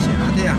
Si ate ah.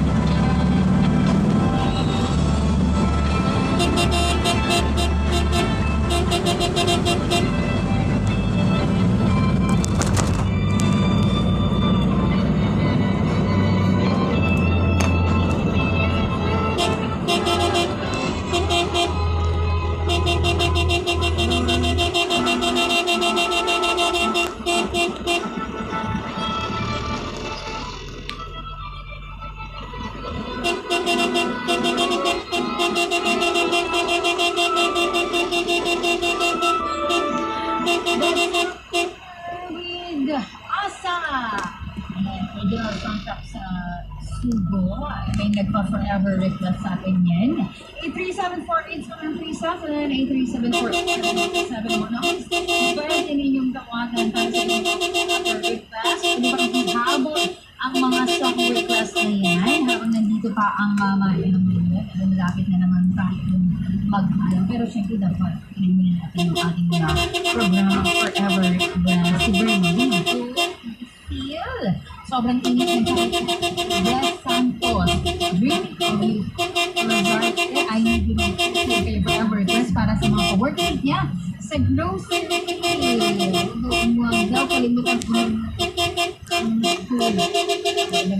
With Asa. Original contract sa Sugo. May nagpa-forever request sa atin yan. 8374837, 8374837. Pwede ninyong tawagan para sa mga forever request. Pwede ba ihabol ang mga song request na yan habang nandito pa ang mama ng minute. Malapit na naman tayo mag-alam. Pero syempre dapat ilimin natin yung ating programa Forever request. Si Bernadine. Feel. Sobrang init ng Yes Santos. Dream of you. I need you to forever request para sa mga ka-workmate niya sa grocery. Huwag daw kalimutan ko ng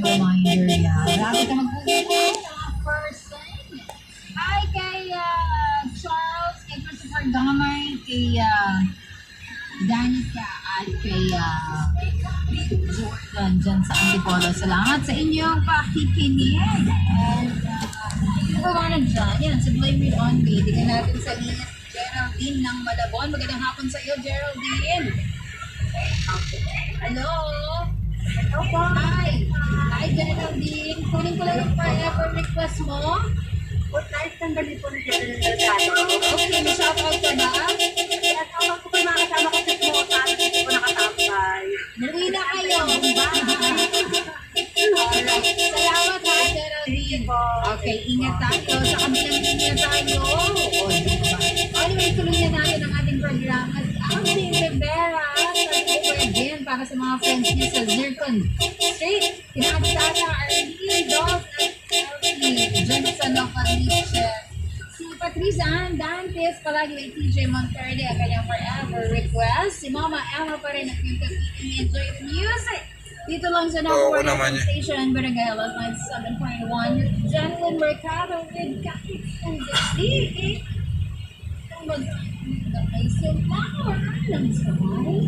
reminder niya. Grabe ka mag-ulit person. Hi kay Charles, kay Christopher Gamay, kay Danica at kay Jordan dyan sa Antipolo. Salamat sa inyong pakikinig. And na dyan, yan, sa Blame It On Me. Tingnan natin sa linya si Geraldine ng Malabon. Magandang hapon sa iyo, Geraldine. Hello? Hello po. Hi. Hi, Geraldine. Kunin ko lang yung forever request mo. Good night, tanggalin po ni General Delgado. Okay, may shoutout ka ba? At ako po mga kasama ko sa Smotan, hindi ko nakatambay. Muwi na kayo. Alright. Salamat ha, Geraldine. Okay, ingat tayo. Sa kabilang linya tayo. Anyway, tuloy na natin ang ating programa. Alvin Rivera. Thank you again para sa mga friends niya sa Zircon Street. Kinakatata, Arlene, Dolph, at Elsie. Jensen Localicia. Si Patricia Ann Dantes, palagi may TJ Monterde, ang kanyang forever request. Si Mama Emma pa rin at yung enjoy the music. Dito lang sa number 1 station, Barangay Alas 97.1. Janeline Mercado with Kapit and the Sea. Kung mag-ay sumawar ng sabay.